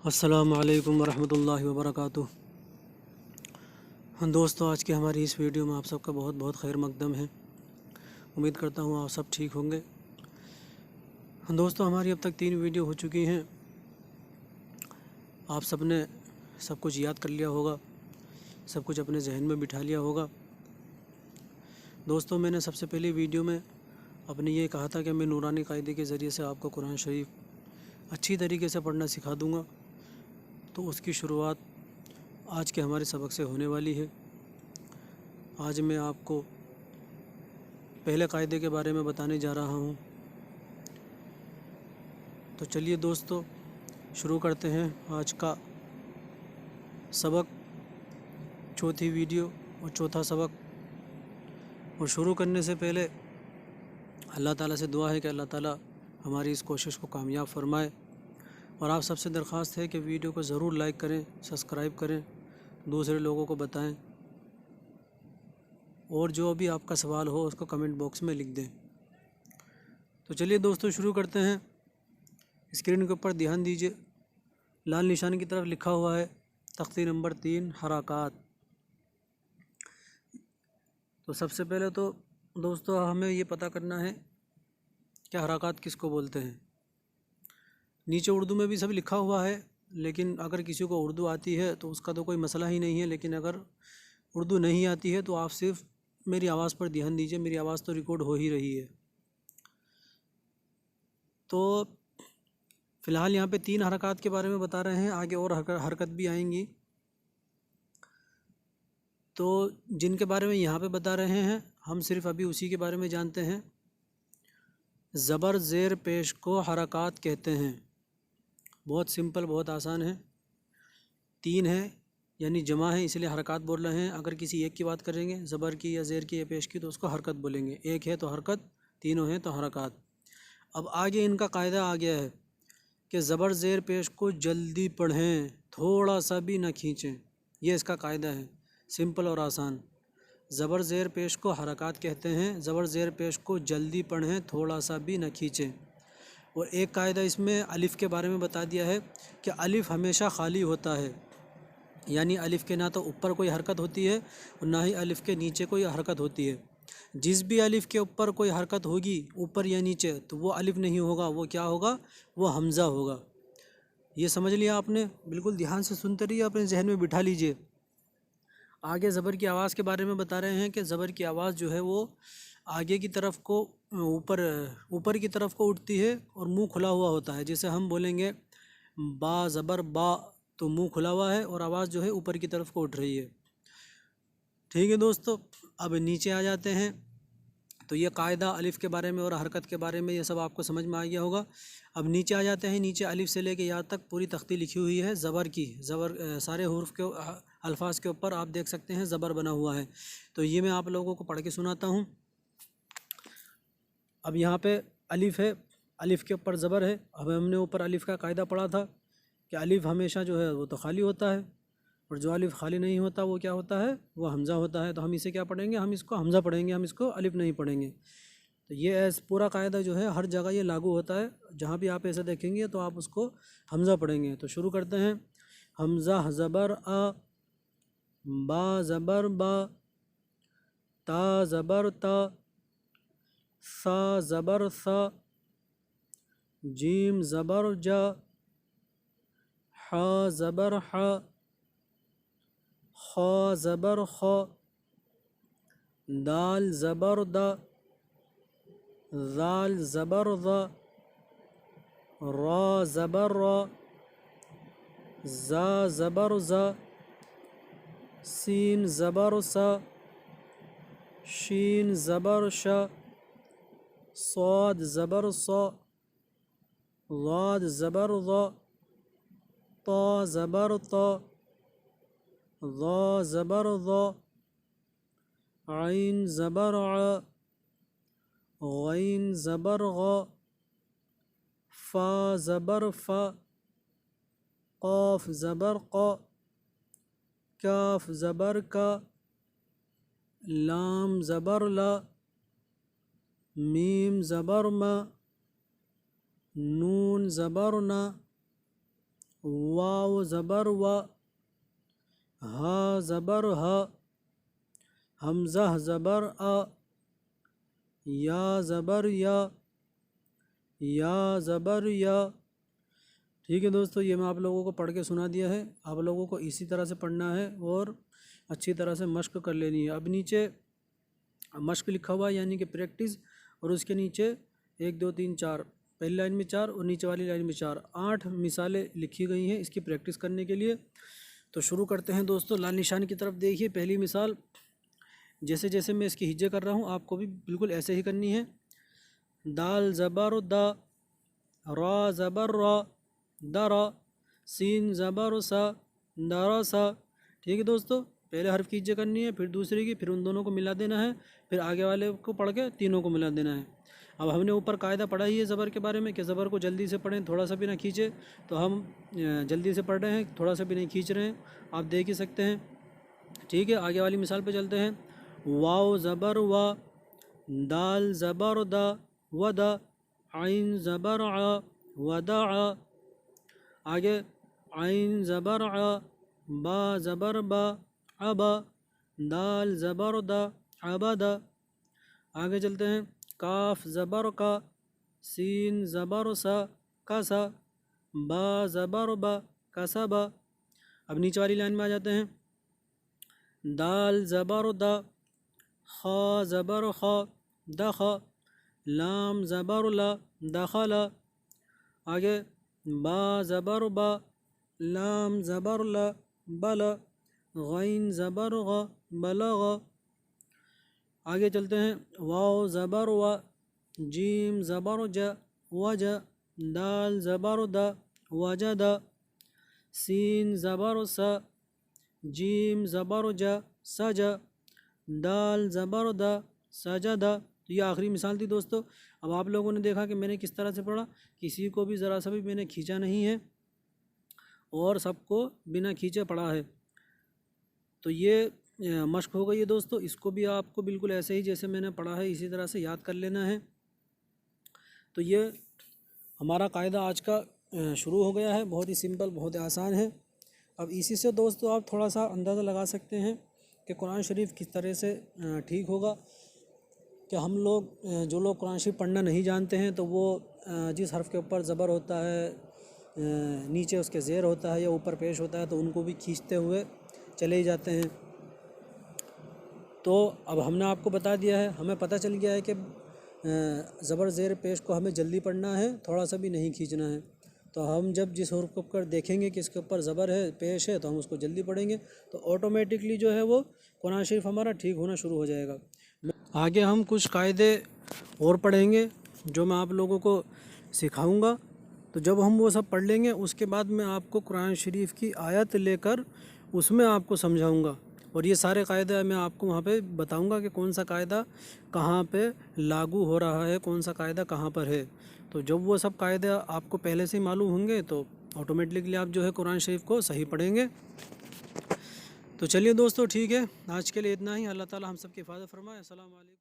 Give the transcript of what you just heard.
السلام علیکم ورحمۃ اللہ وبرکاتہ۔ دوستو، آج کی ہماری اس ویڈیو میں آپ سب کا بہت بہت خیر مقدم ہے۔ امید کرتا ہوں آپ سب ٹھیک ہوں گے۔ دوستو، ہماری اب تک 3 ویڈیو ہو چکی ہیں۔ آپ سب نے سب کچھ یاد کر لیا ہوگا، سب کچھ اپنے ذہن میں بٹھا لیا ہوگا۔ دوستو، میں نے سب سے پہلی ویڈیو میں اپنے یہ کہا تھا کہ میں نورانی قاعدے کے ذریعے سے آپ کو قرآن شریف اچھی طریقے سے پڑھنا سکھا دوں گا، تو اس کی شروعات آج کے ہمارے سبق سے ہونے والی ہے۔ آج میں آپ کو پہلے قاعدے کے بارے میں بتانے جا رہا ہوں۔ تو چلیے دوستو، شروع کرتے ہیں آج کا سبق، چوتھی ویڈیو اور چوتھا سبق۔ اور شروع کرنے سے پہلے اللہ تعالیٰ سے دعا ہے کہ اللہ تعالیٰ ہماری اس کوشش کو کامیاب فرمائے، اور آپ سب سے درخواست ہے کہ ویڈیو کو ضرور لائک کریں، سبسکرائب کریں، دوسرے لوگوں کو بتائیں، اور جو بھی آپ کا سوال ہو اس کو کمنٹ باکس میں لکھ دیں۔ تو چلیے دوستو، شروع کرتے ہیں۔ اسکرین کے اوپر دھیان دیجیے، لال نشان کی طرف لکھا ہوا ہے تختی نمبر 3 حرکات۔ تو سب سے پہلے تو دوستو ہمیں یہ پتہ کرنا ہے کہ حرکات کس کو بولتے ہیں۔ نیچے اردو میں بھی سب لکھا ہوا ہے، لیکن اگر کسی کو اردو آتی ہے تو اس کا تو کوئی مسئلہ ہی نہیں ہے، لیکن اگر اردو نہیں آتی ہے تو آپ صرف میری آواز پر دھیان دیجیے، میری آواز تو ریکارڈ ہو ہی رہی ہے۔ تو فی الحال یہاں پہ 3 حرکات کے بارے میں بتا رہے ہیں، آگے اور حرکت بھی آئیں گی، تو جن کے بارے میں یہاں پہ بتا رہے ہیں ہم صرف ابھی اسی کے بارے میں جانتے ہیں۔ زبر زیر پیش کو حرکات کہتے ہیں۔ بہت سمپل، بہت آسان ہے۔ 3 ہے یعنی جمع ہے، اس لیے حرکات بول رہے ہیں۔ اگر کسی ایک کی بات کریں گے، زبر کی یا زیر کی یا پیش کی، تو اس کو حرکت بولیں گے۔ ایک ہے تو حرکت، تینوں ہیں تو حرکات۔ اب آگے ان کا قاعدہ آ گیا ہے کہ زبر زیر پیش کو جلدی پڑھیں، تھوڑا سا بھی نہ کھینچیں۔ یہ اس کا قاعدہ ہے، سمپل اور آسان۔ زبر زیر پیش کو حرکات کہتے ہیں، زبر زیر پیش کو جلدی پڑھیں، تھوڑا سا بھی نہ کھینچیں۔ اور ایک قاعدہ اس میں الف کے بارے میں بتا دیا ہے کہ الف ہمیشہ خالی ہوتا ہے، یعنی الف کے نہ تو اوپر کوئی حرکت ہوتی ہے اور نہ ہی الف کے نیچے کوئی حرکت ہوتی ہے۔ جس بھی الف کے اوپر کوئی حرکت ہوگی، اوپر یا نیچے، تو وہ الف نہیں ہوگا، وہ کیا ہوگا؟ وہ حمزہ ہوگا۔ یہ سمجھ لیا آپ نے؟ بالکل دھیان سے سنتے رہیے، اپنے ذہن میں بٹھا لیجئے۔ آگے زبر کی آواز کے بارے میں بتا رہے ہیں کہ زبر کی آواز جو ہے وہ آگے کی طرف کو اوپر کی طرف کو اٹھتی ہے اور منہ کھلا ہوا ہوتا ہے۔ جیسے ہم بولیں گے با زبر با، تو منہ کھلا ہوا ہے اور آواز جو ہے اوپر کی طرف کو اٹھ رہی ہے۔ ٹھیک ہے دوستو، اب نیچے آ جاتے ہیں۔ تو یہ قاعدہ الف کے بارے میں اور حرکت کے بارے میں یہ سب آپ کو سمجھ میں آ گیا ہوگا۔ اب نیچے آ جاتے ہیں۔ نیچے الف سے لے کے یا تک پوری تختی لکھی ہوئی ہے زبر کی، سارے حروف کے الفاظ کے اوپر آپ دیکھ سکتے ہیں زبر بنا ہوا ہے۔ تو یہ میں آپ لوگوں کو پڑھ کے سناتا ہوں۔ اب یہاں پہ الف ہے، الف کے اوپر زبر ہے۔ اب ہم نے اوپر الف کا قاعدہ پڑھا تھا کہ الف ہمیشہ جو ہے وہ تو خالی ہوتا ہے، اور جو الف خالی نہیں ہوتا وہ کیا ہوتا ہے؟ وہ حمزہ ہوتا ہے۔ تو ہم اسے کیا پڑھیں گے؟ ہم اس کو حمزہ پڑھیں گے، ہم اس کو الف نہیں پڑھیں گے۔ تو یہ پورا قاعدہ جو ہے ہر جگہ یہ لاگو ہوتا ہے، جہاں بھی آپ ایسے دیکھیں گے تو آپ اس کو حمزہ پڑھیں گے۔ تو شروع کرتے ہیں۔ حمزہ زبر آ، با زبر با، تا زبر تا، سا زبر سا، جیم زبر جا، حا زبر حا، خا زبر خا، دال زبر دا، ذال زبر ذا، را زبر را، زا زبر زا، سین زبر سا، شین زبر شا، صاد زبر صا، ضاد زبر ضا، طا زبر طا، ظا زبر ظا، عین زبر ع، غین زبر غا، فا زبر فا، قاف زبر قا، کاف زبر کا، لام زبر لا، میم زبر ما، نون زبر نا، واو زبر و، ہا زبر ہا، حمزہ زبر آ، یا زبر یا زبر یا۔ ٹھیک ہے دوستو، یہ میں آپ لوگوں کو پڑھ کے سنا دیا ہے، آپ لوگوں کو اسی طرح سے پڑھنا ہے اور اچھی طرح سے مشق کر لینی ہے۔ اب نیچے مشق لکھا ہوا ہے یعنی کہ پریکٹس، اور اس کے نیچے 1 2 3 4، پہلی لائن میں 4 اور نیچے والی لائن میں 4، 8 مثالیں لکھی گئی ہیں اس کی پریکٹس کرنے کے لیے۔ تو شروع کرتے ہیں دوستو، لال نشان کی طرف دیکھیے۔ پہلی مثال جیسے جیسے میں اس کی ہجے کر رہا ہوں آپ کو بھی بالکل ایسے ہی کرنی ہے۔ دال زبر دا، را زبر را، درا، سین زبر سا، درا سا۔ ٹھیک ہے دوستو، پہلے حرف کی ہجے کرنی ہے، پھر دوسری کی، پھر ان دونوں کو ملا دینا ہے، پھر آگے والے کو پڑھ کے تینوں کو ملا دینا ہے۔ اب ہم نے اوپر قاعدہ پڑھا ہی ہے زبر کے بارے میں کہ زبر کو جلدی سے پڑھیں، تھوڑا سا بھی نہ کھینچے، تو ہم جلدی سے پڑھ رہے ہیں، تھوڑا سا بھی نہیں کھینچ رہے ہیں، آپ دیکھ ہی سکتے ہیں۔ ٹھیک ہے، آگے والی مثال پہ چلتے ہیں۔ واو زبر وا، دال زبر دا، ودا، عین زبر ع، ودع۔ آگے عین زبر ع، با زبر با، عبا، دال زبر دا، عبدا۔ آگے چلتے ہیں۔ کاف زبر کا، سین زبر سا، کسا، با زبر با، کسبا۔ اب نیچے والی لائن میں آ جاتے ہیں۔ دال زبر دا، خا زبر خا، دخا، لام زبر لا، دخلا۔ آگے با زبر با، لام زبر لا، بلا، غین زبر غا، بلغا۔ آگے چلتے ہیں۔ واو زبر و، جیم زبر جا، وجا، دال زبر دا، وجدا، سین زبر سا، جیم زبر جا، سجا، دال زبر دا، سجدا۔ تو یہ آخری مثال تھی دوستو۔ اب آپ لوگوں نے دیکھا کہ میں نے کس طرح سے پڑھا، کسی کو بھی ذرا سا بھی میں نے کھینچا نہیں ہے اور سب کو بنا کھینچے پڑھا ہے۔ تو یہ مشق ہو گئی ہے دوستو، اس کو بھی آپ کو بالکل ایسے ہی جیسے میں نے پڑھا ہے اسی طرح سے یاد کر لینا ہے۔ تو یہ ہمارا قاعدہ آج کا شروع ہو گیا ہے، بہت ہی سمپل، بہت ہی آسان ہے۔ اب اسی سے دوستو آپ تھوڑا سا اندازہ لگا سکتے ہیں کہ قرآن شریف کس طرح سے ٹھیک ہوگا۔ کہ ہم لوگ جو لوگ قرآن شریف پڑھنا نہیں جانتے ہیں تو وہ جس حرف کے اوپر زبر ہوتا ہے، نیچے اس کے زیر ہوتا ہے یا اوپر پیش ہوتا ہے تو ان کو بھی کھینچتے ہوئے چلے ہی جاتے ہیں۔ تو اب ہم نے آپ کو بتا دیا ہے، ہمیں پتہ چل گیا ہے کہ زبر زیر پیش کو ہمیں جلدی پڑھنا ہے، تھوڑا سا بھی نہیں کھینچنا ہے۔ تو ہم جب جس حرف کے اوپر دیکھیں گے کہ اس کے اوپر زبر ہے، پیش ہے، تو ہم اس کو جلدی پڑھیں گے، تو آٹومیٹکلی جو ہے وہ قرآن شریف ہمارا ٹھیک ہونا شروع ہو جائے گا۔ آگے ہم کچھ قاعدے اور پڑھیں گے جو میں آپ لوگوں کو سکھاؤں گا۔ تو جب ہم وہ سب پڑھ لیں گے اس کے بعد میں آپ کو قرآن شریف کی آیت لے کر اس میں آپ کو سمجھاؤں گا، اور یہ سارے قاعدے میں آپ کو وہاں پہ بتاؤں گا کہ کون سا قاعدہ کہاں پہ لاگو ہو رہا ہے، کون سا قاعدہ کہاں پر ہے۔ تو جب وہ سب قاعدے آپ کو پہلے سے ہی معلوم ہوں گے تو آٹومیٹکلی آپ جو ہے قرآن شریف کو صحیح پڑھیں گے۔ تو چلیے دوستو ٹھیک ہے، آج کے لیے اتنا ہی۔ اللہ تعالی ہم سب کی حفاظت فرمائے۔ السلام علیکم۔